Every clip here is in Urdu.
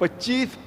25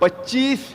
25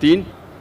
3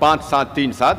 5737,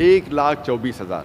1,24,000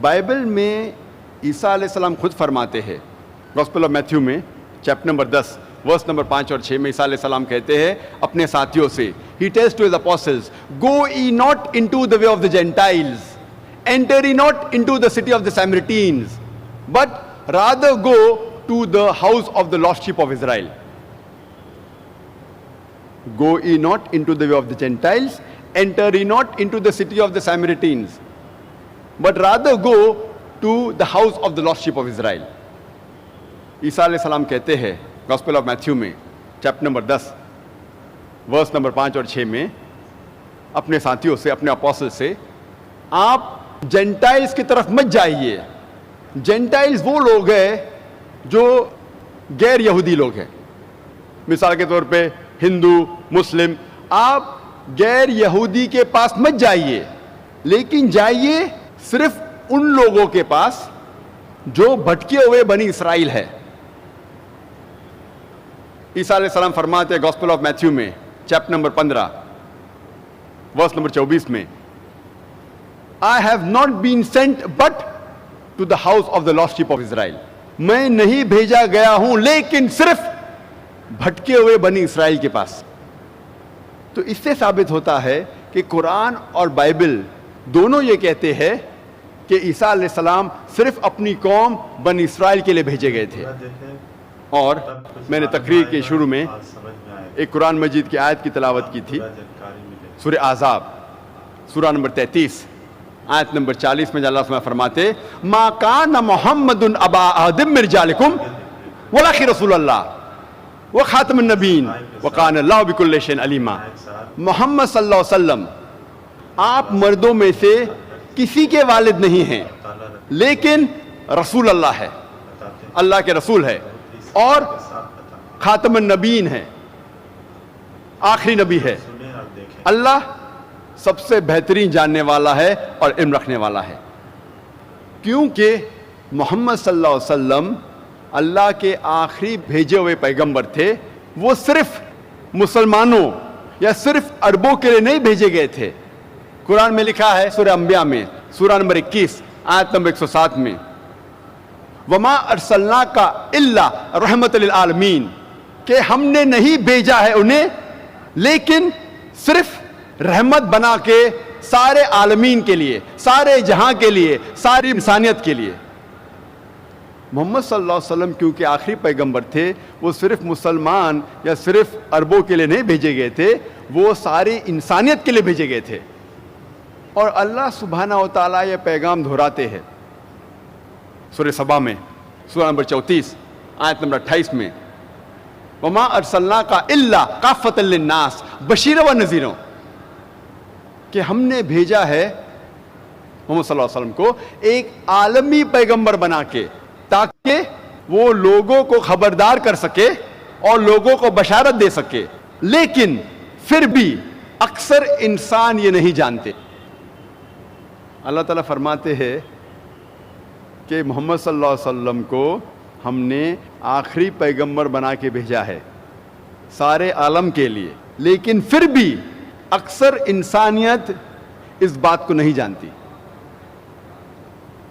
بائبل میں عیسیٰ علیہ السلام خود فرماتے ہیں, گاسپل آف میتھیو میں چیپٹر نمبر 10 ورس نمبر 5 اور 6 میں عیسیٰ علیہ السلام کہتے ہیں اپنے ساتھیوں سے, he tells to his apostles, go ye not into the way of the Gentiles, enter ye not into the city of the Samaritans, but rather go to the house of the lost sheep of Israel. Go ye not into the way of the Gentiles, enter ye not into the city of the Samaritans, but rather go to the house of the lost sheep of Israel. عیسیٰ علیہ السلام کہتے ہیں گاسپل آف میتھیو میں چیپٹر نمبر 10 ورس نمبر 5 اور 6 میں اپنے ساتھیوں سے, اپنے اپوسل سے, آپ جینٹائلز کی طرف مت جائیے. جینٹائلز وہ لوگ ہیں جو غیر یہودی لوگ ہیں, مثال کے طور پہ ہندو, مسلم. آپ غیر یہودی کے پاس مت جائیے, لیکن جائیے صرف ان لوگوں کے پاس جو بھٹکے ہوئے بنی اسرائیل ہے. عیسیٰ علیہ السلام فرماتے ہیں گاسپل آف میتھیو میں چیپٹر نمبر 15 ورس نمبر 24 میں, I have not been sent but to the house of the lost sheep of Israel. میں نہیں بھیجا گیا ہوں لیکن صرف بھٹکے ہوئے بنی اسرائیل کے پاس. تو اس سے ثابت ہوتا ہے کہ قرآن اور بائبل دونوں یہ کہتے ہیں کہ عیسیٰ علیہ السلام صرف اپنی قوم بنی اسرائیل کے لیے بھیجے گئے تھے. اور میں نے تقریر کے شروع میں ایک قرآن مجید کی آیت کی تلاوت کی تھی, سورہ احزاب سورہ نمبر 33 آیت نمبر 40 میں جب اللہ فرماتے ما کان محمد ابا احد من رجالکم ولکن رسول اللہ وخاتم النبیین وکان اللہ بکل شیء علیما. محمد صلی اللہ علیہ وسلم آپ مردوں میں سے کسی کے والد نہیں ہیں, لیکن رسول اللہ ہے, اللہ کے رسول ہے, اور خاتم النبیین ہے, آخری نبی ہے. اللہ سب سے بہترین جاننے والا ہے اور علم رکھنے والا ہے, کیونکہ محمد صلی اللہ علیہ وسلم اللہ کے آخری بھیجے ہوئے پیغمبر تھے. وہ صرف مسلمانوں یا صرف عربوں کے لیے نہیں بھیجے گئے تھے. قرآن میں لکھا ہے سورہ انبیاء میں سورہ نمبر 21 آیت نمبر 107 میں, وما ارسلناک الا رحمت للعالمین, کہ ہم نے نہیں بھیجا ہے انہیں لیکن صرف رحمت بنا کے سارے عالمین کے لیے, سارے جہاں کے لیے, ساری انسانیت کے لیے. محمد صلی اللہ علیہ وسلم کیونکہ آخری پیغمبر تھے, وہ صرف مسلمان یا صرف عربوں کے لیے نہیں بھیجے گئے تھے, وہ ساری انسانیت کے لیے بھیجے گئے تھے. اور اللہ سبحانہ و تعالیٰ یہ پیغام دہراتے ہیں سورہ سبا میں سورہ نمبر 34 آیت نمبر 28 میں, وما ارسلناک الا کافۃ للناس بشیرا ونذیرا, کہ ہم نے بھیجا ہے محمد صلی اللہ علیہ وسلم کو ایک عالمی پیغمبر بنا کے, تاکہ وہ لوگوں کو خبردار کر سکے اور لوگوں کو بشارت دے سکے. لیکن پھر بھی اکثر انسان یہ نہیں جانتے. اللہ تعالیٰ فرماتے ہیں کہ محمد صلی اللہ علیہ وسلم کو ہم نے آخری پیغمبر بنا کے بھیجا ہے سارے عالم کے لیے, لیکن پھر بھی اکثر انسانیت اس بات کو نہیں جانتی.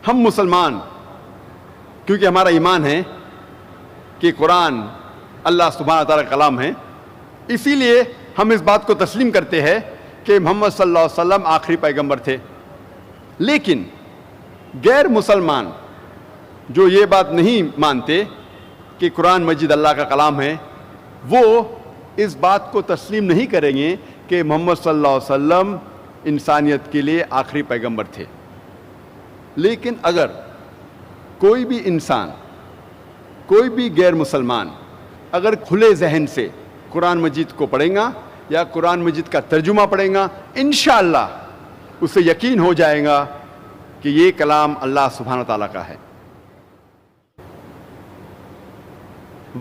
ہم مسلمان کیونکہ ہمارا ایمان ہے کہ قرآن اللہ سبحانہ تعالیٰ کا کلام ہے, اسی لیے ہم اس بات کو تسلیم کرتے ہیں کہ محمد صلی اللہ علیہ وسلم آخری پیغمبر تھے. لیکن غیر مسلمان جو یہ بات نہیں مانتے کہ قرآن مجید اللہ کا کلام ہے, وہ اس بات کو تسلیم نہیں کریں گے کہ محمد صلی اللہ علیہ وسلم انسانیت کے لیے آخری پیغمبر تھے. لیکن اگر کوئی بھی انسان, کوئی بھی غیر مسلمان اگر کھلے ذہن سے قرآن مجید کو پڑھیں گا یا قرآن مجید کا ترجمہ پڑھیں گا, انشاءاللہ اسے یقین ہو جائے گا کہ یہ کلام اللہ سبحانہ تعالیٰ کا ہے.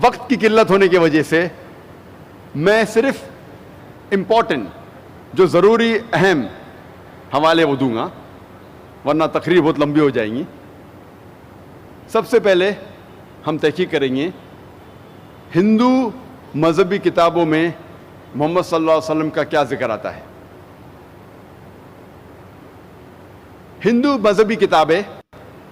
وقت کی قلت ہونے کی وجہ سے میں صرف امپورٹنٹ جو ضروری اہم حوالے وہ دوں گا, ورنہ تقریر بہت لمبی ہو جائیں گی. سب سے پہلے ہم تحقیق کریں گے ہندو مذہبی کتابوں میں محمد صلی اللہ علیہ وسلم کا کیا ذکر آتا ہے. ہندو مذہبی کتابیں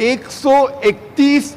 131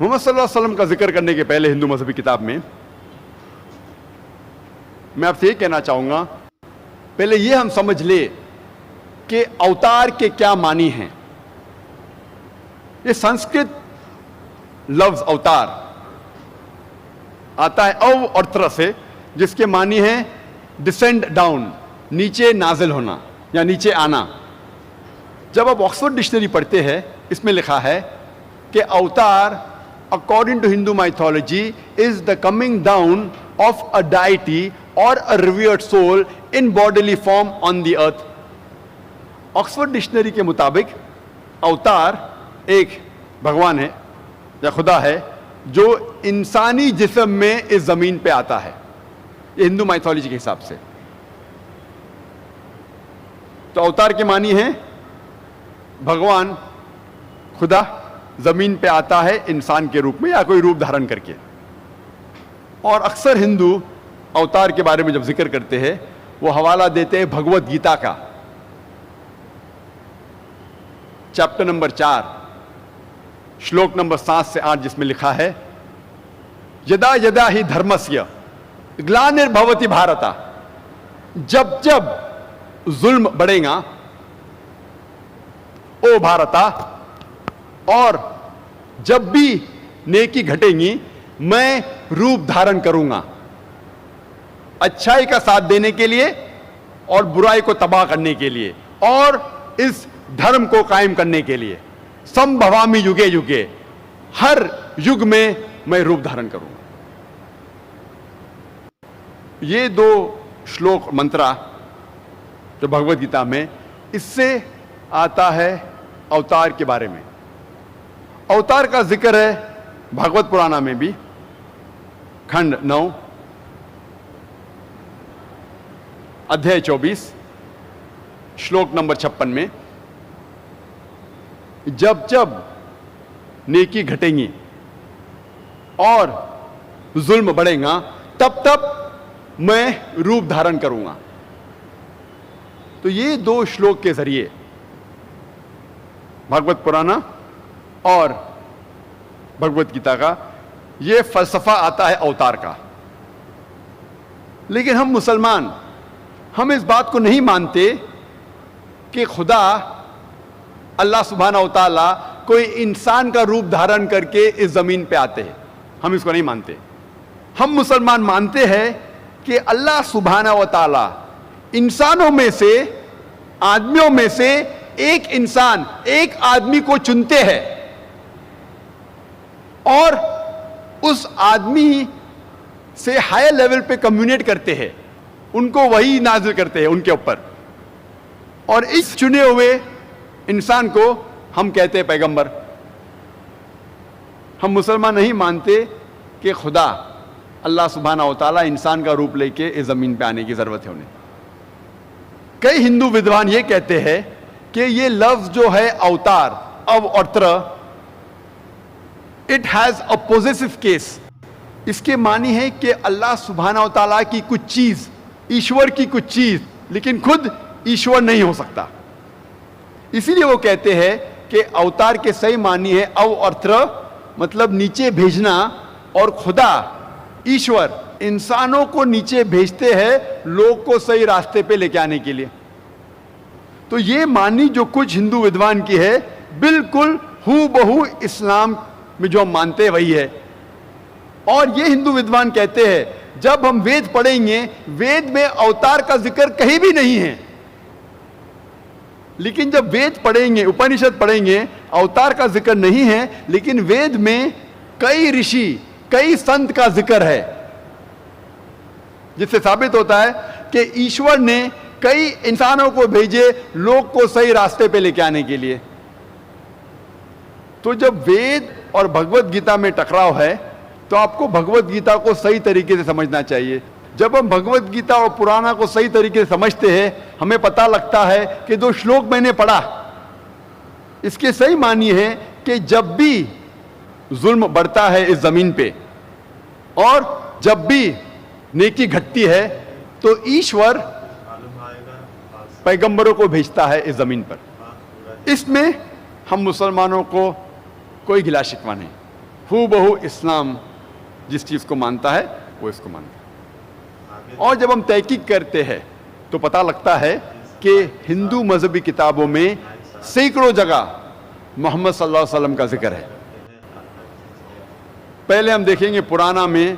محمد صلی اللہ علیہ وسلم کا ذکر کرنے کے پہلے ہندو مذہبی کتاب میں میں آپ سے یہ کہنا چاہوں گا، پہلے یہ ہم سمجھ لیں کہ اوتار کے کیا معنی ہیں۔ یہ سنسکرت لفظ اوتار آتا ہے او اور تر سے، جس کے معنی ہے ڈسینڈ ڈاؤن، نیچے نازل ہونا یا نیچے آنا۔ جب آپ آکسفورڈ ڈکشنری پڑھتے ہیں، اس میں لکھا ہے کہ اوتار according to Hindu mythology is the coming down of a deity or a revered soul in bodily form on the earth۔ Oxford dictionary کے مطابق اوتار ایک بھگوان ہے یا خدا ہے جو انسانی جسم میں اس زمین پہ آتا ہے، یہ ہندو مائتھولوجی کے حساب سے۔ تو اوتار کے معنی ہے بھگوان خدا زمین پہ آتا ہے انسان کے روپ میں یا کوئی روپ دھارن کر کے۔ اور اکثر ہندو اوتار کے بارے میں جب ذکر کرتے ہیں وہ حوالہ دیتے ہیں بھگوت گیتا کا، چیپٹر نمبر 4 شلوک نمبر 7 سے 8، جس میں لکھا ہے یدا یدا ہی دھرمسیا گلانربھوتی بھارتا، جب جب ظلم بڑھے گا او بھارتا، اور جب بھی نیکی گھٹے گی میں روپ دھارن کروں گا اچھائی کا ساتھ دینے کے لیے اور برائی کو تباہ کرنے کے لیے اور اس دھرم کو قائم کرنے کے لیے۔ سمبھوامی یوگے یوگے، ہر یگ میں روپ دھارن کروں گا۔ یہ دو شلوک منترا جو بھگوت گیتا میں، اس سے آتا ہے اوتار کے بارے میں۔ اوتار کا ذکر ہے بھاگوت پرانا میں بھی، کھنڈ 9 ادھیائے 24 شلوک نمبر 56 میں، جب جب نیکی گھٹیں گی اور ظلم بڑھے گا تب تب میں روپ دھارن کروں گا۔ تو یہ دو شلوک کے ذریعے بھاگوت پرانا اور بھگوت گیتا کا یہ فلسفہ آتا ہے اوتار کا۔ لیکن ہم مسلمان ہم اس بات کو نہیں مانتے کہ خدا اللہ سبحانہ و تعالیٰ کوئی انسان کا روپ دھارن کر کے اس زمین پہ آتے ہیں، ہم اس کو نہیں مانتے۔ ہم مسلمان مانتے ہیں کہ اللہ سبحانہ و تعالیٰ انسانوں میں سے، آدمیوں میں سے ایک انسان، ایک آدمی کو چنتے ہیں اور اس آدمی سے ہائی لیول پہ کمیونیٹ کرتے ہیں، ان کو وہی نازل کرتے ہیں ان کے اوپر، اور اس چنے ہوئے انسان کو ہم کہتے ہیں پیغمبر۔ ہم مسلمان نہیں مانتے کہ خدا اللہ سبحانہ و تعالیٰ انسان کا روپ لے کے اس زمین پہ آنے کی ضرورت ہے انہیں۔ کئی ہندو ودوان یہ کہتے ہیں کہ یہ لفظ جو ہے اوتار، او اور تر، it has a possessive case, اس کے معنی ہے کہ اللہ سبحانہ و تعالیٰ کی کچھ چیز، ایشور کی کچھ چیز، لیکن خود ایشور نہیں ہو سکتا۔ اسی لیے وہ کہتے ہیں کہ اوتار کے صحیح معنی ہے او اور تر، مطلب نیچے بھیجنا، اور خدا ایشور انسانوں کو نیچے بھیجتے ہیں لوگ کو صحیح راستے پہ لے کے آنے کے لیے۔ تو یہ معنی جو کچھ ہندو ودوان کی ہے بالکل ہو بہو اسلام میں جو ہم مانتے ہیں وہی ہے۔ اور یہ ہندو ودوان کہتے ہیں جب ہم وید پڑھیں گے، وید میں اوتار کا ذکر کہیں بھی نہیں ہے، لیکن جب وید پڑھیں گے، اپنشد پڑھیں گے، اوتار کا ذکر نہیں ہے، لیکن وید میں کئی رشی، کئی سنت کا ذکر ہے، جس سے ثابت ہوتا ہے کہ ایشور نے کئی انسانوں کو بھیجے لوگ کو صحیح راستے پہ لے کے آنے کے لیے۔ تو جب وید اور بھگوت گیتا میں ٹکراؤ ہے تو آپ کو بھگوت گیتا کو صحیح طریقے سے سمجھنا چاہیے۔ جب ہم بھگوت گیتا اور پرانا کو صحیح طریقے سے سمجھتے ہیں، ہمیں پتہ لگتا ہے کہ دو شلوک میں نے پڑھا، اس کے صحیح معنی ہے کہ جب بھی ظلم بڑھتا ہے اس زمین پہ اور جب بھی نیکی گھٹتی ہے تو ایشور پیغمبروں کو بھیجتا ہے اس زمین پر۔ اس میں ہم مسلمانوں کو کوئی گلا شکوہ نہیں۔ ہو بہو اسلام جس چیز کو مانتا ہے وہ اس کو مانتا ہے. اور جب ہم تحقیق کرتے ہیں تو پتہ لگتا ہے کہ ہندو مذہبی کتابوں میں سینکڑوں جگہ محمد صلی اللہ علیہ وسلم کا ذکر ہے. پہلے ہم دیکھیں گے پرانا میں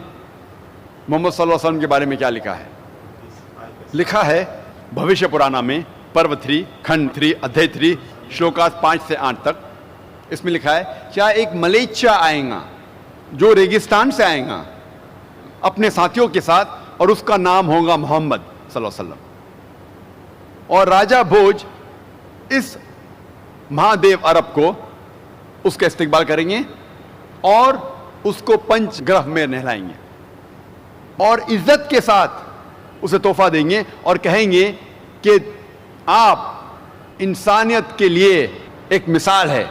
محمد صلی اللہ علیہ وسلم کے بارے میں کیا لکھا ہے. لکھا ہے بھوشیہ پرانا میں پرو 3 کھنڈ 3 ادھیے 3 شلوکات 5 سے 8 تک. اس میں لکھا ہے کیا ایک ملیچا آئے گا جو ریگستان سے آئے گا اپنے ساتھیوں کے ساتھ, اور اس کا نام ہوگا محمد صلی اللہ علیہ وسلم. اور راجہ بھوج اس مہادیو عرب کو اس کا استقبال کریں گے اور اس کو پنچ گرہ میں نہلائیں گے اور عزت کے ساتھ اسے تحفہ دیں گے اور کہیں گے کہ آپ انسانیت کے لیے ایک مثال ہے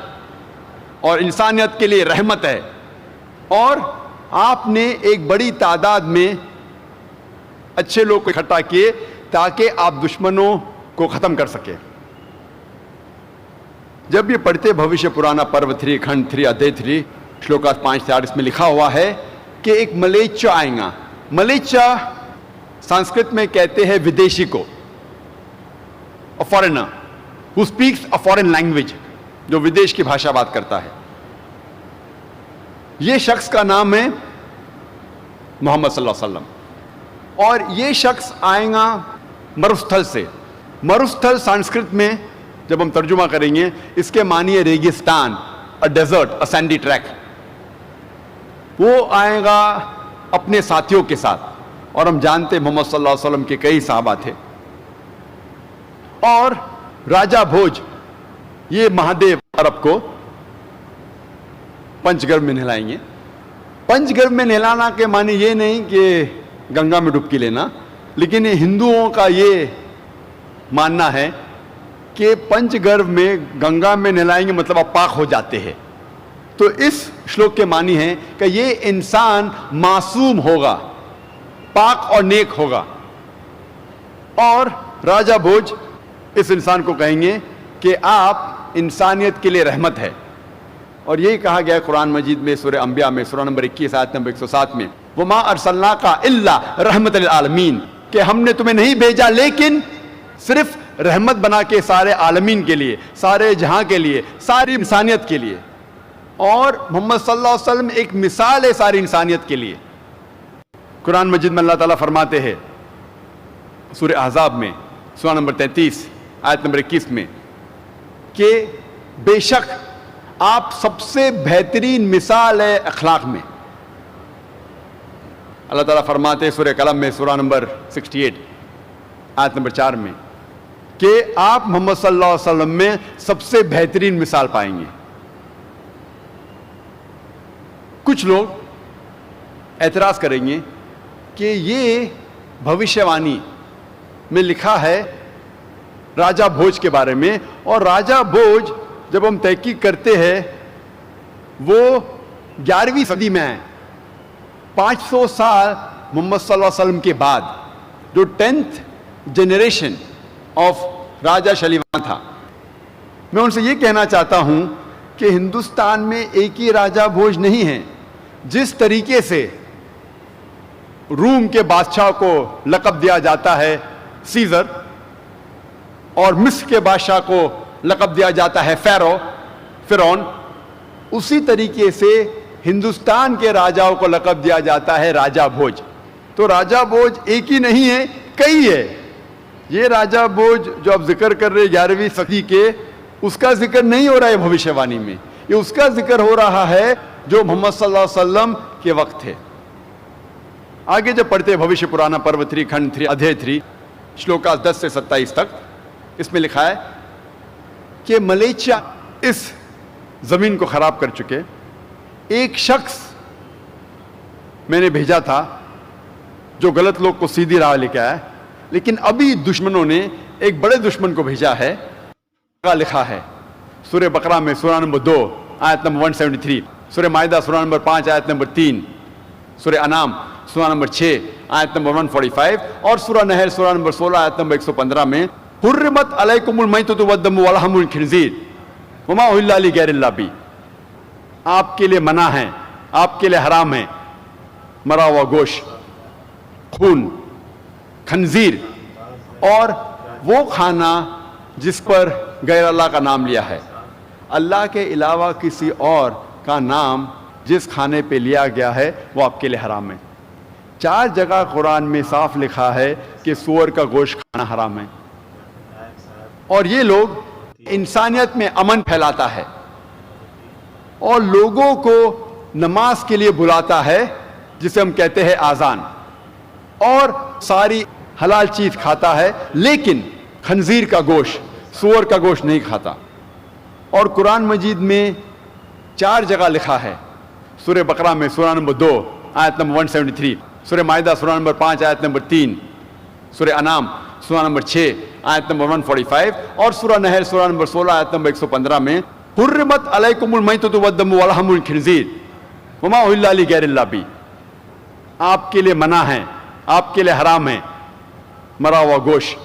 اور انسانیت کے لیے رحمت ہے, اور آپ نے ایک بڑی تعداد میں اچھے لوگ کو اکٹھا کیے تاکہ آپ دشمنوں کو ختم کر سکیں. جب یہ پڑھتے بھوشیہ پرانا پرو 3 کھنڈ 3 ادھیے 3 شلوکات 5 سے 8, اس میں لکھا ہوا ہے کہ ایک ملیچا آئے گا. ملیچا سنسکرت میں کہتے ہیں ودیشی کو, a foreigner who speaks a foreign language, جو ودیش کی بھاشا بات کرتا ہے. یہ شخص کا نام ہے محمد صلی اللہ علیہ وسلم, اور یہ شخص آئے گا مروستھل سے. مروستھل سنسکرت میں جب ہم ترجمہ کریں گے اس کے معنی ہے ریگستان, a desert, a sandy track. وہ آئے گا اپنے ساتھیوں کے ساتھ, اور ہم جانتے محمد صلی اللہ علیہ وسلم کے کئی صحابہ تھے. اور راجہ بھوج یہ مہادیو عرب کو پنچ گرھ میں نہلائیں گے. پنچ گرھ میں نہلانا کے معنی یہ نہیں کہ گنگا میں ڈبکی لینا, لیکن ہندوؤں کا یہ ماننا ہے کہ پنچ گرھ میں گنگا میں نہلائیں گے مطلب آپ پاک ہو جاتے ہیں. تو اس شلوک کے معنی ہے کہ یہ انسان معصوم ہوگا, پاک اور نیک ہوگا. اور راجہ بھوج اس انسان کو کہیں گے کہ آپ انسانیت کے لیے رحمت ہے. اور یہی کہا گیا ہے قرآن مجید میں سورہ انبیاء میں سورہ نمبر 21 آیت نمبر 107 میں, وَمَا أَرْسَلْنَاكَ إِلَّا رَحْمَةً لِلْعَالَمِينَ, کہ ہم نے تمہیں نہیں بھیجا لیکن صرف رحمت بنا کے سارے عالمین کے لیے, سارے جہاں کے لیے, ساری انسانیت کے لیے. اور محمد صلی اللہ علیہ وسلم ایک مثال ہے ساری انسانیت کے لیے. قرآن مجید میں اللہ تعالیٰ فرماتے ہیں سورہ احزاب میں سورہ نمبر 33 آیت نمبر 21 میں کہ بے شک آپ سب سے بہترین مثال ہے اخلاق میں. اللہ تعالیٰ فرماتے ہیں سورہ قلم میں سورہ نمبر 68 آیت نمبر 4 میں کہ آپ محمد صلی اللہ علیہ وسلم میں سب سے بہترین مثال پائیں گے. کچھ لوگ اعتراض کریں گے کہ یہ بھوشیہ وانی میں لکھا ہے راجہ بھوج کے بارے میں, اور راجہ بھوج جب ہم تحقیق کرتے ہیں وہ 11ویں صدی میں ہے, 500 سال محمد صلی اللہ علیہ وسلم کے بعد, جو 10th جنریشن آف راجہ شلیوان تھا. میں ان سے یہ کہنا چاہتا ہوں کہ ہندوستان میں ایک ہی راجہ بھوج نہیں ہے. جس طریقے سے روم کے بادشاہ کو لقب دیا جاتا ہے سیزر, اور مصر کے بادشاہ کو لقب دیا جاتا ہے فرعون, اسی طریقے سے ہندوستان کے راجاؤں کو لقب دیا جاتا ہے راجہ بھوج. تو راجہ بھوج ایک ہی نہیں ہے, کئی ہے. یہ راجہ بھوج جو آپ ذکر کر رہے 11ویں صدی کے, اس کا ذکر نہیں ہو رہا ہے بھوشیہ وانی میں, یہ اس کا ذکر ہو رہا ہے جو محمد صلی اللہ علیہ وسلم کے وقت تھے. آگے جب پڑھتے بھوشیہ پرانا پرو 3 کھنڈ 3 ادھیے 3 شلوکات 10 سے 27 تک, اس میں لکھا ہے کہ ملیچیا اس زمین کو خراب کر چکے. ایک شخص میں نے بھیجا تھا جو غلط لوگ کو سیدھی راہ لے کے آیا, لیکن ابھی دشمنوں نے ایک بڑے دشمن کو بھیجا ہے. لکھا ہے سورہ بقرہ میں سورہ نمبر 2 آیت نمبر 173, سورہ مائدہ سورہ نمبر 5 آیت نمبر 3, سورہ انعام سورہ نمبر 6 آیت نمبر 145, اور سورہ نحل سورہ نمبر 16 آیت نمبر 115 میں حرمت علیکم المیتۃ والدم ولحم الخنزیر وما اہل لغیر اللہ بہ, آپ کے لیے منع ہے آپ کے لیے حرام ہے مرا ہوا گوشت، خون، خنزیر اور وہ کھانا جس پر غیر اللہ کا نام لیا ہے، اللہ کے علاوہ کسی اور کا نام جس کھانے پہ لیا گیا ہے وہ آپ کے لیے حرام ہے۔ 4 جگہ قرآن میں صاف لکھا ہے کہ سور کا گوشت کھانا حرام ہے، اور یہ لوگ انسانیت میں امن پھیلاتا ہے اور لوگوں کو نماز کے لیے بلاتا ہے جسے ہم کہتے ہیں آذان، اور ساری حلال چیز کھاتا ہے لیکن خنزیر کا گوشت، سور کا گوشت نہیں کھاتا۔ اور قرآن مجید میں 4 جگہ لکھا ہے، سورہ بقرہ میں سورہ نمبر 2 آیت نمبر 173، سورہ مائدہ سورہ نمبر 5 آیت نمبر 3، سورہ انعام سورہ نمبر 6 آیت نمبر 145 اور سورہ نحل سورہ نمبر 16 آیت نمبر 115 میں حرمت علیکم المیتۃ والدم ولحم الخنزیر وما اہل لغیر اللہ بہ، آپ کے لیے منع ہے، آپ کے لیے حرام ہے مرا ہوا گوشت،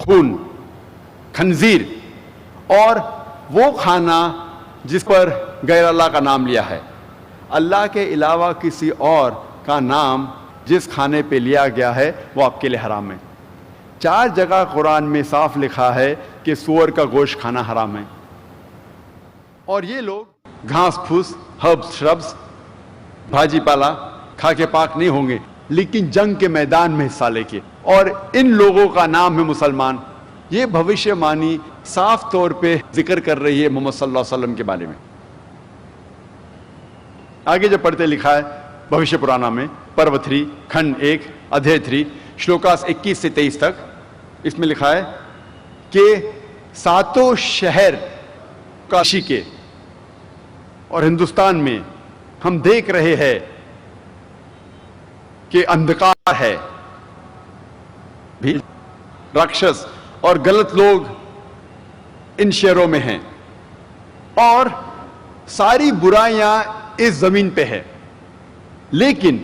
خون، خنزیر اور وہ کھانا جس پر غیر اللہ کا نام لیا ہے، اللہ کے علاوہ کسی اور کا نام جس کھانے پہ لیا گیا ہے وہ آپ کے لیے حرام ہے۔ 4 جگہ قرآن میں صاف لکھا ہے کہ سور کا گوشت کھانا حرام ہے، اور یہ لوگ گھاس پھوس، ہربس، شربس، بھاجی پالا کھا کے پاک نہیں ہوں گے لیکن جنگ کے میدان میں حصہ لے کے، اور ان لوگوں کا نام ہے مسلمان۔ یہ بھوشیہ مانی صاف طور پہ ذکر کر رہی ہے محمد صلی اللہ علیہ وسلم کے بارے میں۔ آگے جب پڑھتے لکھا ہے بھوشیہ پرانا میں پرو 3 کھنڈ 1 ادھیے 3 شلوکاس 21 سے 23 تک، اس میں لکھا ہے کہ 7 شہر کاشی کے اور ہندوستان میں ہم دیکھ رہے ہیں کہ اندھکار ہے، بھی راکشس اور غلط لوگ ان شہروں میں ہیں اور ساری برائیاں اس زمین پہ ہے، لیکن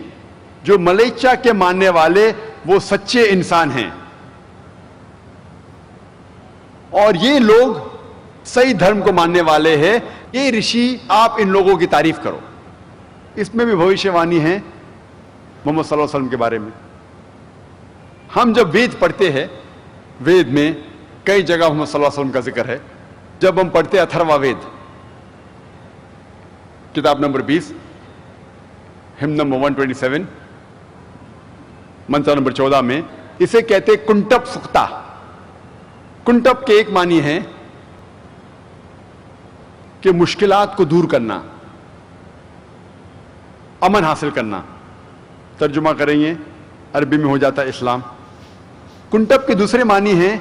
جو ملیچا کے ماننے والے وہ سچے انسان ہیں اور یہ لوگ صحیح دھرم کو ماننے والے ہیں۔ یہ رشی آپ ان لوگوں کی تعریف کرو۔ اس میں بھی بھوشیہ وانی ہے محمد صلی اللہ علیہ وسلم کے بارے میں۔ ہم جب وید پڑھتے ہیں، وید میں کئی جگہ محمد صلی اللہ علیہ وسلم کا ذکر ہے۔ جب ہم پڑھتے ہیں اتھروا وید کتاب نمبر 20 ہم نمبر 127 منتر نمبر 14 میں اسے کہتے کنٹپ سکتا۔ کنٹپ کے ایک معنی ہے کہ مشکلات کو دور کرنا، امن حاصل کرنا۔ ترجمہ کریں گے عربی میں ہو جاتا ہے اسلام۔ کنٹپ کے دوسرے معنی ہیں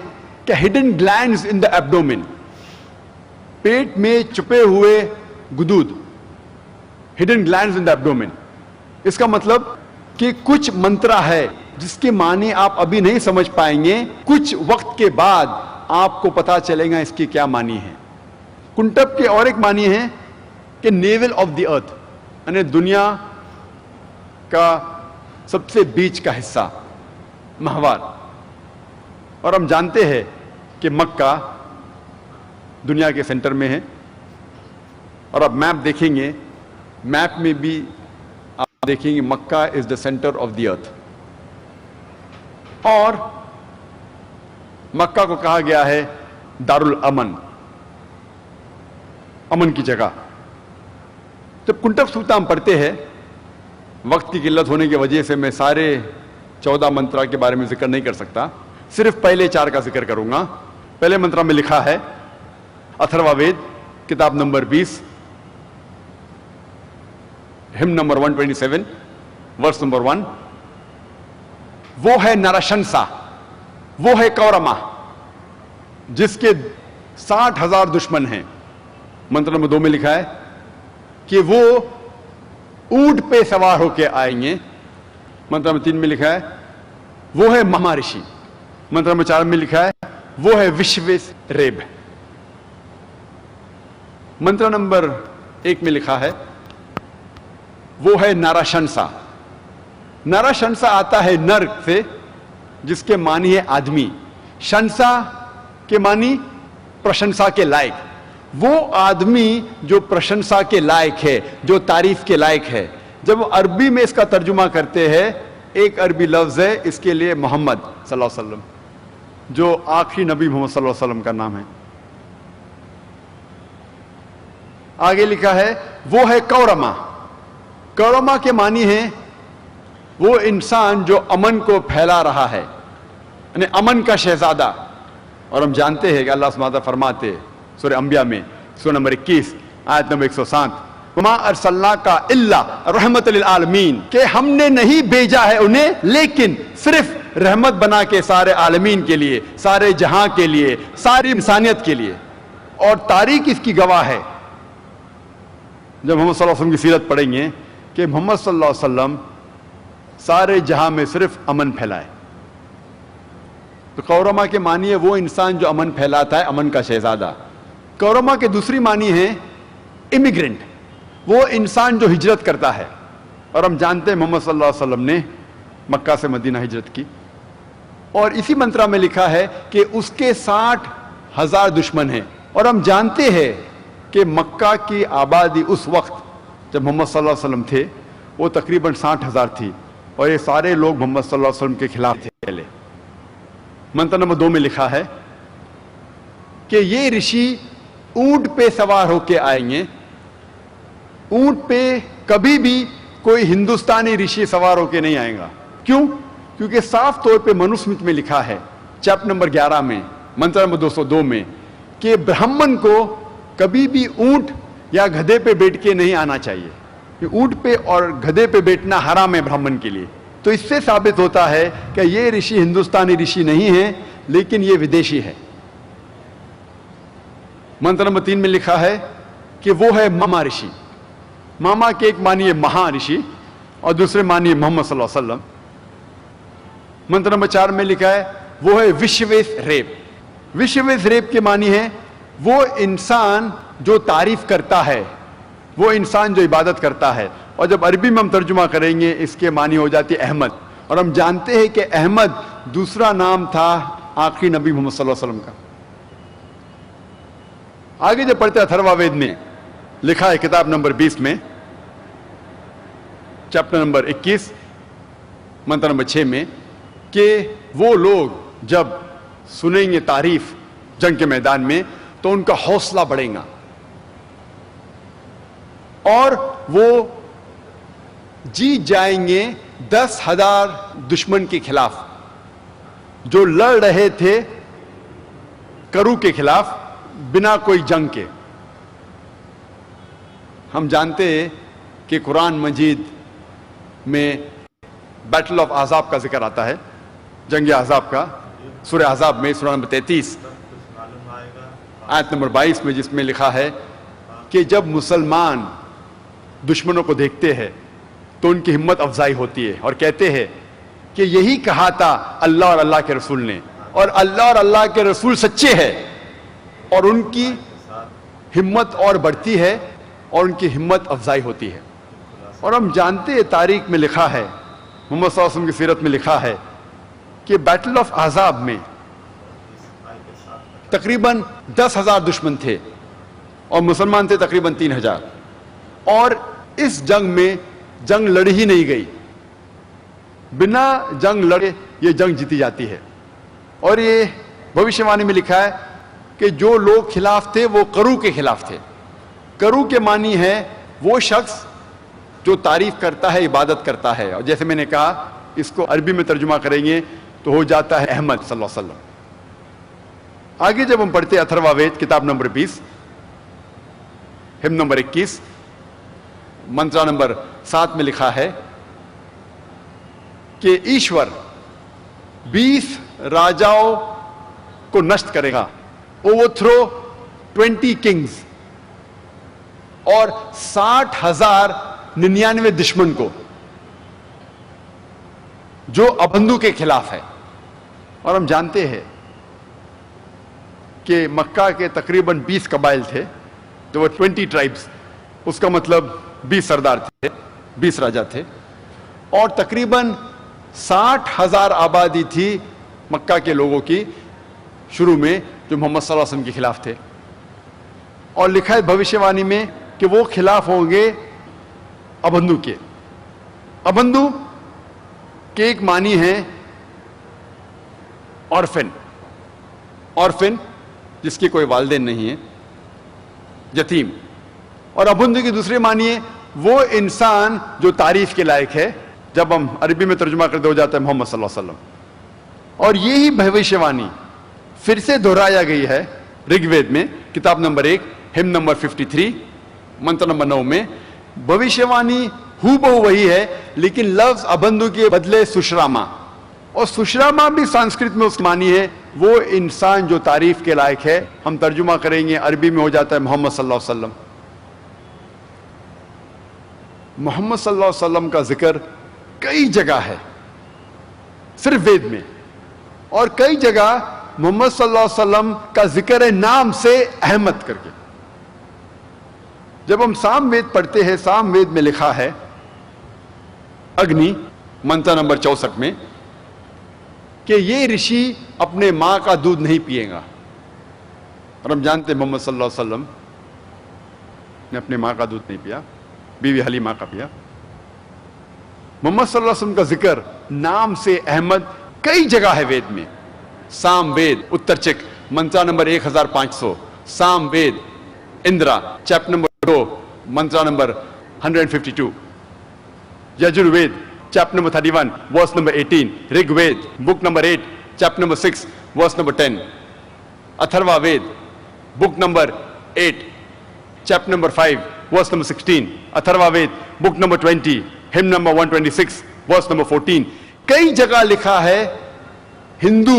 کہ ہڈن گلینڈز ان دا ایبڈومن، پیٹ میں چھپے ہوئے گدود، ہڈن گلینڈز ان دا ایبڈومن۔ اس کا مطلب کہ کچھ منترا ہے جس کے معنی آپ ابھی نہیں سمجھ پائیں گے، کچھ وقت کے بعد آپ کو پتا چلے گا اس کی کیا معنی ہے۔ کنٹپ کے اور ایک معنی ہے کہ نیول آف دی ارتھ، یعنی دنیا کا سب سے بیچ کا حصہ، مہوار۔ اور ہم جانتے ہیں کہ مکہ دنیا کے سینٹر میں ہے، اور اب میپ دیکھیں گے، میپ میں بھی آپ دیکھیں گے مکہ از دا سینٹر آف دی ارتھ، اور مکہ کو کہا گیا ہے دار الامن، امن کی جگہ۔ جب کنٹپ سکتا ہم پڑھتے ہیں، وقت کی قلت ہونے کی وجہ سے میں سارے 14 منترا کے بارے میں ذکر نہیں کر سکتا، صرف پہلے 4 کا ذکر کروں گا۔ پہلے منترا میں لکھا ہے اتھروا وید کتاب number 20 hymn number 127 verse number 1، وہ ہے نرشنسا، وہ ہے کورما جس کے 60,000 دشمن ہیں۔ منتر نمبر 2 میں لکھا ہے کہ وہ اونٹ پہ سوار ہو کے آئیں گے۔ منتر نمبر 3 میں لکھا ہے وہ ہے مہا رشی۔ منتر نمبر 4 میں لکھا ہے وہ ہے وشویس ریب۔ منتر نمبر 1 میں لکھا ہے وہ ہے نرشنسا۔ نرشنسا آتا ہے نر سے، جس کے معنی ہے آدمی، شنسا کے معنی پرشنسا کے لائق، وہ آدمی جو پرشنسا کے لائق ہے, جو تعریف کے لائق ہے. جب عربی میں اس کا ترجمہ کرتے ہیں, ایک عربی لفظ ہے اس کے لیے محمد صلی اللہ علیہ وسلم, جو آخری نبی محمد صلی اللہ علیہ وسلم کا نام ہے. آگے لکھا ہے وہ ہے کورما. کورما کے معنی ہے وہ انسان جو امن کو پھیلا رہا ہے, یعنی امن کا شہزادہ. اور ہم جانتے ہیں کہ اللہ سبحانہ وتعالیٰ فرماتے سورہ انبیاء میں سورہ نمبر 21 آیت نمبر 107, وما ارسلناک الا رحمت للعالمین, کہ ہم نے نہیں بھیجا ہے انہیں لیکن صرف رحمت بنا کے سارے عالمین کے لیے, سارے جہاں کے لیے, ساری انسانیت کے لیے. اور تاریخ اس کی گواہ ہے. جب محمد صلی اللہ علیہ وسلم کی سیرت پڑھیں گے کہ محمد صلی اللہ علیہ وسلم سارے جہاں میں صرف امن پھیلائے. تو کورما کے معنی ہے وہ انسان جو امن پھیلاتا ہے, امن کا شہزادہ. کورما کے دوسری معنی ہے امیگرنٹ, وہ انسان جو ہجرت کرتا ہے. اور ہم جانتے ہیں محمد صلی اللہ علیہ وسلم نے مکہ سے مدینہ ہجرت کی, اور اسی منترا میں لکھا ہے کہ اس کے 60,000 دشمن ہیں. اور ہم جانتے ہیں کہ مکہ کی آبادی اس وقت جب محمد صلی اللہ علیہ وسلم تھے وہ تقریباً 60,000 تھی, اور یہ سارے لوگ محمد صلی اللہ علیہ وسلم کے خلاف تھے. پہلے منتر نمبر 2 میں لکھا ہے کہ یہ رشی اونٹ پہ سوار ہو کے آئیں گے. اونٹ پہ کبھی بھی کوئی ہندوستانی رشی سوار ہو کے نہیں آئے گا. کیوں؟ کیونکہ صاف طور پہ منوسمت میں لکھا ہے چیپٹر نمبر 11 میں منتر نمبر 202 میں کہ برہمن کو کبھی بھی اونٹ یا گدھے پہ بیٹھ کے نہیں آنا چاہیے. اونٹ پہ اور گدھے پہ بیٹھنا حرام ہے برہمن کے لیے. تو اس سے ثابت ہوتا ہے کہ یہ رشی ہندوستانی رشی نہیں ہے لیکن یہ ودیشی ہے. منتر نمبر 3 میں لکھا ہے کہ وہ ہے ماما رشی. ماما کے ایک معنی ہے مہا رشی اور دوسرے معنی ہے محمد صلی اللہ علیہ وسلم. منتر نمبر 4 میں لکھا ہے وہ ہے وشویس ریپ. وشویس ریپ کے معنی ہے وہ انسان جو تعریف کرتا ہے, وہ انسان جو عبادت کرتا ہے. اور جب عربی میں ہم ترجمہ کریں گے اس کے معنی ہو جاتی ہے احمد. اور ہم جانتے ہیں کہ احمد دوسرا نام تھا آخری نبی محمد صلی اللہ علیہ وسلم کا. آگے جب پڑھتے اتھروا وید میں لکھا ہے کتاب نمبر 20 میں چیپٹر نمبر 21 منتر نمبر 6 میں کہ وہ لوگ جب سنیں گے تعریف جنگ کے میدان میں تو ان کا حوصلہ بڑھے گا, اور وہ جیت جائیں گے 10,000 دشمن کے خلاف جو لڑ رہے تھے کرو کے خلاف بنا کوئی جنگ کے. ہم جانتے ہیں کہ قرآن مجید میں بیٹل آف احزاب کا ذکر آتا ہے, جنگ احزاب کا, سورہ احزاب میں سورہ نمبر 33 آیت نمبر 22 میں, جس میں لکھا ہے کہ جب مسلمان دشمنوں کو دیکھتے ہیں تو ان کی ہمت افزائی ہوتی ہے اور کہتے ہیں کہ یہی کہا تھا اللہ اور اللہ کے رسول نے, اور اللہ اور اللہ کے رسول سچے ہیں, اور ان کی ہمت اور بڑھتی ہے اور ان کی ہمت افزائی ہوتی ہے. اور ہم جانتے ہیں تاریخ میں لکھا ہے, محمد صلی اللہ علیہ وسلم کی سیرت میں لکھا ہے کہ بیٹل آف احزاب میں تقریباً 10,000 دشمن تھے اور مسلمان تھے تقریباً 3,000, اور اس جنگ میں جنگ لڑی ہی نہیں گئی. بنا جنگ لڑے یہ جنگ جیتی جاتی ہے. اور یہ بھوشیہ وانی میں لکھا ہے کہ جو لوگ خلاف تھے وہ کرو کے خلاف تھے. کرو کے معنی ہے وہ شخص جو تعریف کرتا ہے, عبادت کرتا ہے, اور جیسے میں نے کہا اس کو عربی میں ترجمہ کریں گے تو ہو جاتا ہے احمد صلی اللہ علیہ وسلم. آگے جب ہم پڑھتے ہیں اتھروا وید کتاب number 20 hymn number 21 Mantra number 7 میں لکھا ہے کہ ایشور 20 راجاؤں کو نشٹ کرے گا, اوور تھرو 20 کنگز, اور 60,099 دشمن کو جو ابندو کے خلاف ہے. اور ہم جانتے ہیں کہ مکہ کے تقریباً 20 قبائل تھے, جو 20 ٹرائبس, اس کا مطلب 20 سردار تھے, 20 راجا تھے, اور تقریباً 60,000 آبادی تھی مکہ کے لوگوں کی شروع میں جو محمد صلی اللہ علیہ وسلم کے خلاف تھے. اور لکھا ہے بھوشیوانی میں کہ وہ خلاف ہوں گے ابندو کے. ابندو کے ایک معنی ہے آرفن. آرفن جس کے کوئی والدین نہیں ہے, یتیم. اور ابندو کی دوسری معنی ہے وہ انسان جو تعریف کے لائق ہے. جب ہم عربی میں ترجمہ کرتے ہو جاتا ہے محمد صلی اللہ علیہ وسلم. اور یہی بھوشیوانی پھر سے دہرایا گئی ہے رگ وید میں, کتاب نمبر 1 ہم نمبر 53 منتر نمبر 9 میں. بھوشیوانی ہو بہو وہی ہے, لیکن لفظ ابندو کے بدلے سشراما. اور سشراما بھی سنسکرت میں اس کی معنی ہے وہ انسان جو تعریف کے لائق ہے. ہم ترجمہ کریں گے عربی میں ہو جاتا ہے محمد صلی اللہ علیہ وسلم. محمد صلی اللہ علیہ وسلم کا ذکر کئی جگہ ہے صرف وید میں, اور کئی جگہ محمد صلی اللہ علیہ وسلم کا ذکر ہے نام سے احمد کر کے. جب ہم سام وید پڑھتے ہیں, سام وید میں لکھا ہے اگنی منتر نمبر 64 میں کہ یہ رشی اپنے ماں کا دودھ نہیں پیے گا. اور ہم جانتے ہیں محمد صلی اللہ علیہ وسلم نے اپنے ماں کا دودھ نہیں پیا, بیوی حلیمہ کا پیا. محمد صلی اللہ علیہ وسلم کا ذکر نام سے احمد کئی جگہ ہے وید میں. سام وید اتر چک Mantra number 1500, Sam Veda Indra chapter number 2 mantra number 152, Yajur Veda chapter number 31 verse number 18, Rig Veda book number 8 chapter number 6 verse number 10, Atharva Veda book number 8 chapter number 5 verse number 16, Atharva Veda book number 20 hymn number 126 verse number 14. کئی جگہ لکھا ہے ہندو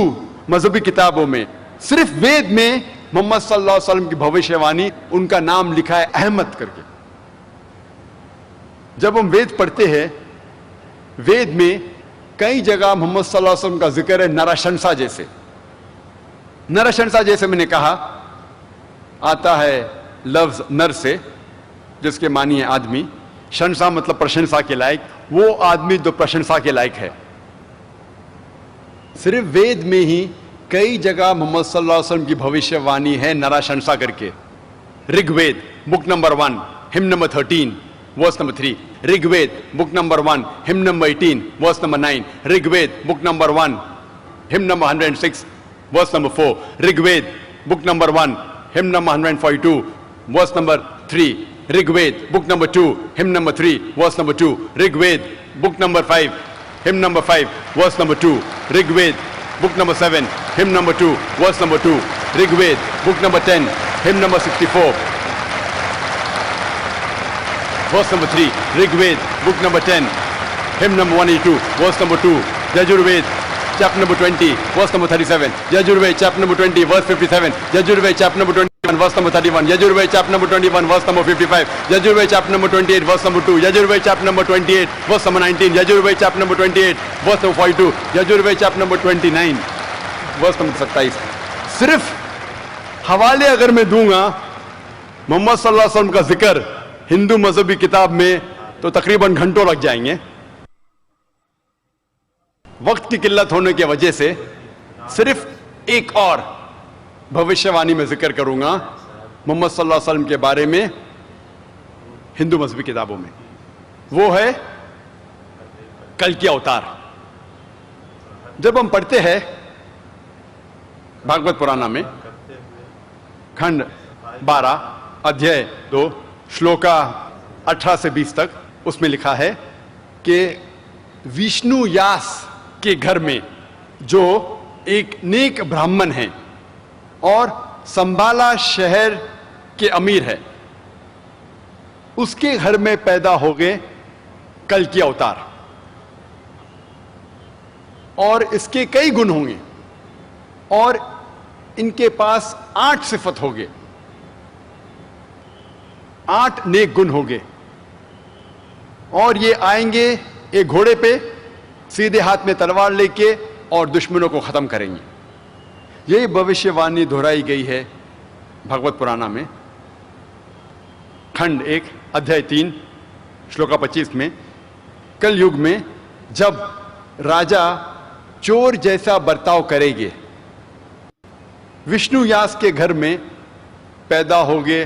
مذہبی کتابوں میں, صرف وید میں محمد صلی اللہ علیہ وسلم کی بھوشیوانی ان کا نام لکھا ہے احمد کر کے. جب ہم وید پڑھتے ہیں, وید میں کئی جگہ محمد صلی اللہ علیہ وسلم کا ذکر ہے نرشنسا جیسے. نرشنسا جیسے میں نے کہا آتا ہے لفظ نر سے جس کے معنی ہے آدمی, شنسا مطلب پرشنسا کے لائق, وہ آدمی جو پرشنسا کے لائق ہے. صرف وید میں ہی کئی جگہ محمد صلی اللہ علیہ وسلم کی بھوشیوانی ہے نراشنسا کر کے. رگ وید بک نمبر 1 ہم نمبر 13 ورس نمبر 3, رگ وید بک نمبر 1 ہم نمبر 18 ورس نمبر 9, رگ وید بک نمبر 1 ہم نمبر 106 ورس نمبر 4, رگ وید بک نمبر 1 ہم نمبر 142 ورس نمبر 3, رگ وید بک نمبر 2 ہم نمبر 3 ورس نمبر 2, رگ وید بک نمبر 5 ہم number 5 verse number 2, Rig Veda book number 7 hymn number 2 verse number 2, Rig Ved book number 10 hymn number 64 verse number 3, Rig Ved book number 10 hymn number 182 verse number 2, Yajur Ved chapter number 20 verse number 37, Yajur Ved chapter number 20 verse 57, Yajur Ved chapter number 21 verse number 31, Yajur Ved chapter number 21 verse number 55, Yajur Ved chapter number 28 verse number 2, Yajur Ved chapter number 28 verse number 19, Yajur Ved chapter number 28 verse number 42, Yajur Ved chapter number 29 verse number 27. صرف حوالے اگر میں دوں گا محمد صلی اللہ علیہ وسلم کا ذکر ہندو مذہبی کتاب میں تو تقریباً گھنٹوں لگ جائیں گے. وقت کی قلت ہونے کی وجہ سے صرف ایک اور بھوشیوانی میں ذکر کروں گا محمد صلی اللہ علیہ وسلم کے بارے میں ہندو مذہبی کتابوں میں. وہ ہے کل کی اوتار. جب ہم پڑھتے ہیں بھاگوت پرانا میں کھنڈ 12 ادھیائے 2 شلوکا 18 سے 20 تک, اس میں لکھا ہے کہ وشنو یاس کے گھر میں جو ایک نیک برہمن ہیں اور سنبھالا شہر کے امیر ہے, اس کے گھر میں پیدا ہو گئے کل کی اوتار, اور اس کے کئی گن ہوں گے اور ان کے پاس 8 صفت ہوگے, 8 نیک گن ہوگے, اور یہ آئیں گے ایک گھوڑے پہ سیدھے ہاتھ میں تلوار لے کے اور دشمنوں کو ختم کریں گے. یہی بھوشیوانی دہرائی گئی ہے بھاگوت پرانا میں کھنڈ 1 ادھیائے 3 شلوکا 25 میں. کل یگ میں جب راجا چور جیسا برتاؤ کرے گے, وشنو یاس کے گھر میں پیدا ہو گئے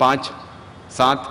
5, 7,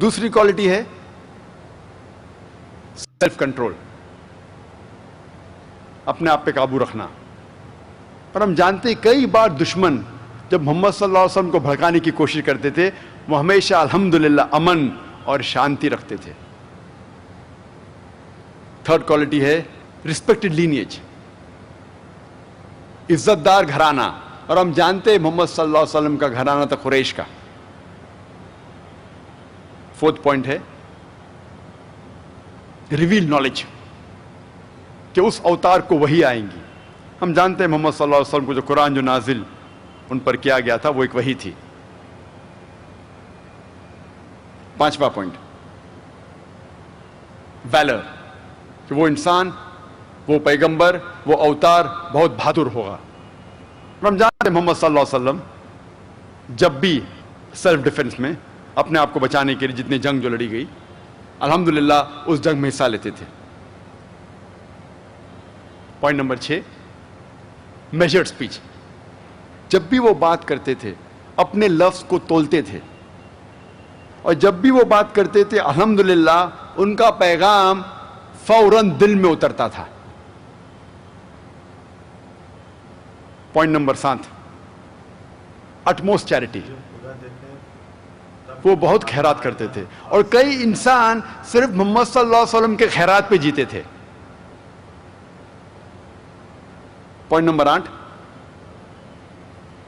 دوسری کوالٹی ہے سیلف کنٹرول، اپنے آپ پہ قابو رکھنا. اور ہم جانتے ہیں کئی بار دشمن جب محمد صلی اللہ علیہ وسلم کو بھڑکانے کی کوشش کرتے تھے وہ ہمیشہ الحمدللہ امن اور شانتی رکھتے تھے. تھرڈ کوالٹی ہے ریسپیکٹڈ لینیج، عزت دار گھرانہ. اور ہم جانتے ہیں محمد صلی اللہ علیہ وسلم کا گھرانہ تھا قریش کا. فورتھ پوائنٹ ہے ریویل نالج، کہ اس اوتار کو وہی آئیں گی. ہم جانتے ہیں محمد صلی اللہ علیہ وسلم کو جو قرآن جو نازل ان پر کیا گیا تھا وہ ایک وحی تھی. پانچواں پوائنٹ ویلر، کہ وہ انسان، وہ پیغمبر، وہ اوتار بہت بہادر ہوگا. ہم جانتے ہیں محمد صلی اللہ علیہ وسلم جب بھی سیلف ڈیفنس میں اپنے آپ کو بچانے کے لیے جتنی جنگ جو لڑی گئی الحمدللہ اس جنگ میں حصہ لیتے تھے. پوائنٹ نمبر 6 میجرڈ اسپیچ، جب بھی وہ بات کرتے تھے اپنے لفظ کو تولتے تھے، اور جب بھی وہ بات کرتے تھے الحمدللہ ان کا پیغام فوراً دل میں اترتا تھا. پوائنٹ نمبر 7 اٹموسٹ چیریٹی، وہ بہت خیرات کرتے تھے، اور کئی انسان صرف محمد صلی اللہ علیہ وسلم کے خیرات پہ جیتے تھے. Point number 8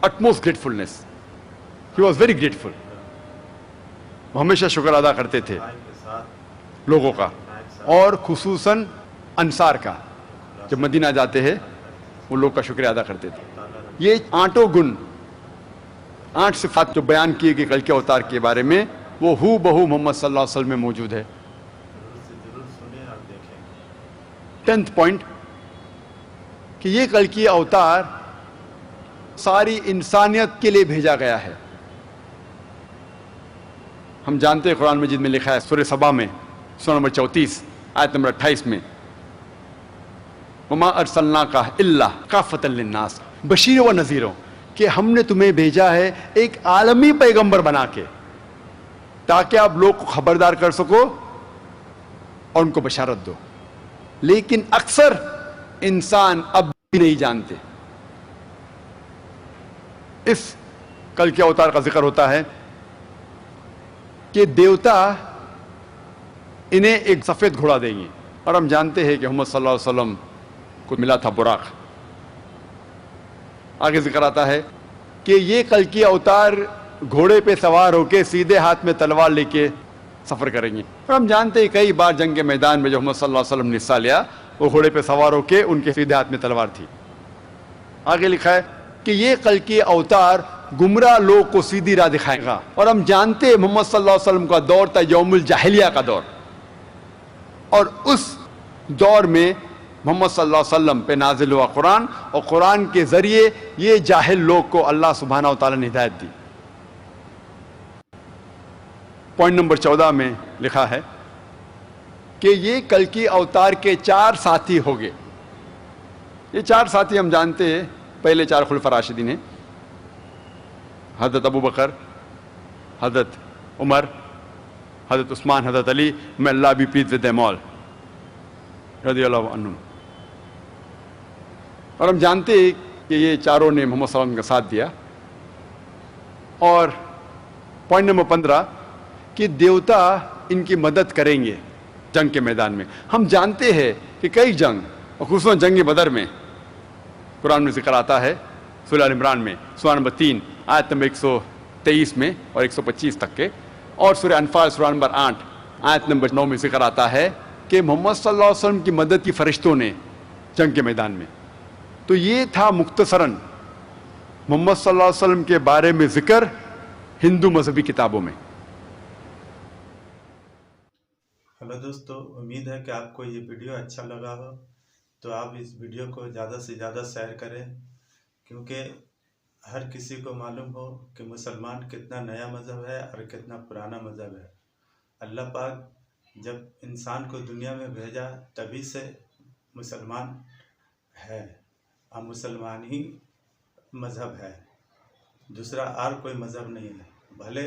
utmost gratefulness, he was very grateful, وہ ہمیشہ شکر ادا کرتے تھے لوگوں کا، اور خصوصاً انصار کا. جب مدینہ جاتے ہیں وہ لوگ کا شکریہ ادا کرتے تھے. یہ 8 گن، 8 صفات جو بیان کیے گئے کل کے اوتار کے بارے میں وہ ہو بہو محمد صلی اللہ علیہ وسلم میں موجود ہے. 10th پوائنٹ کہ یہ کل کی اوتار ساری انسانیت کے لیے بھیجا گیا ہے. ہم جانتے ہیں قرآن مجید میں لکھا ہے سورہ سبا میں سورہ نمبر 34 آیت نمبر 28 میں وما ارسلناک الا کافۃ للناس بشیر و نذیر، کہ ہم نے تمہیں بھیجا ہے ایک عالمی پیغمبر بنا کے تاکہ آپ لوگ کو خبردار کر سکو اور ان کو بشارت دو. لیکن اکثر انسان اب بھی نہیں جانتے. اس کل کے اوتار کا ذکر ہوتا ہے کہ دیوتا انہیں ایک سفید گھوڑا دیں گے، اور ہم جانتے ہیں کہ محمد صلی اللہ علیہ وسلم کو ملا تھا براق. آگے ذکر آتا ہے کہ یہ کل کی اوتار گھوڑے پہ سوار ہو کے سیدھے ہاتھ میں تلوار لے کے سفر کریں گے. اور ہم جانتے ہیں کئی بار جنگ کے میدان میں جو محمد صلی اللہ علیہ وسلم نے حصہ لیا وہ گھوڑے پہ سوار ہو کے ان کے سیدھے ہاتھ میں تلوار تھی. آگے لکھا ہے کہ یہ کل کی اوتار گمراہ لوگ کو سیدھی راہ دکھائے گا. اور ہم جانتے ہیں محمد صلی اللہ علیہ وسلم کا دور تھا یوم الجاہلیہ کا دور، اور اس دور میں محمد صلی اللہ علیہ وسلم پہ نازل ہوا قرآن، اور قرآن کے ذریعے یہ جاہل لوگ کو اللہ سبحانہ و تعالیٰ نے ہدایت دی. پوائنٹ نمبر 14 میں لکھا ہے کہ یہ کل کی اوتار کے 4 ساتھی ہو گئے. یہ 4 ساتھی ہم جانتے ہیں پہلے 4 خلفاء راشدین ہیں، حضرت ابو بکر، حضرت عمر، حضرت عثمان، حضرت علی، میں اللہ بھی پلیز ود دیم آل رضی اللہ عنہم. اور ہم جانتے ہیں کہ یہ چاروں نے محمد صلی اللہ علیہ وسلم کا ساتھ دیا. اور پوائنٹ نمبر 15 کہ دیوتا ان کی مدد کریں گے جنگ کے میدان میں. ہم جانتے ہیں کہ کئی جنگ، خصوصاً جنگ بدر میں قرآن میں ذکر آتا ہے سورہ ال عمران میں سورہ نمبر 3 آیت نمبر 123 میں اور 125 تک کے، اور سورہ انفال سورہ نمبر 8 آیت نمبر 9 میں ذکر آتا ہے کہ محمد صلی اللہ علیہ وسلم کی مدد کی فرشتوں نے جنگ کے میدان میں. تو یہ تھا مختصراً محمد صلی اللہ علیہ وسلم کے بارے میں ذکر ہندو مذہبی کتابوں میں. ہلو دوستو، امید ہے کہ آپ کو یہ ویڈیو اچھا لگا ہو، تو آپ اس ویڈیو کو زیادہ سے زیادہ شیئر کریں، کیونکہ ہر کسی کو معلوم ہو کہ مسلمان کتنا نیا مذہب ہے اور کتنا پرانا مذہب ہے. اللہ پاک جب انسان کو دنیا میں بھیجا تبھی سے مسلمان ہے، اور مسلمان ہی مذہب ہے، دوسرا اور کوئی مذہب نہیں ہے. بھلے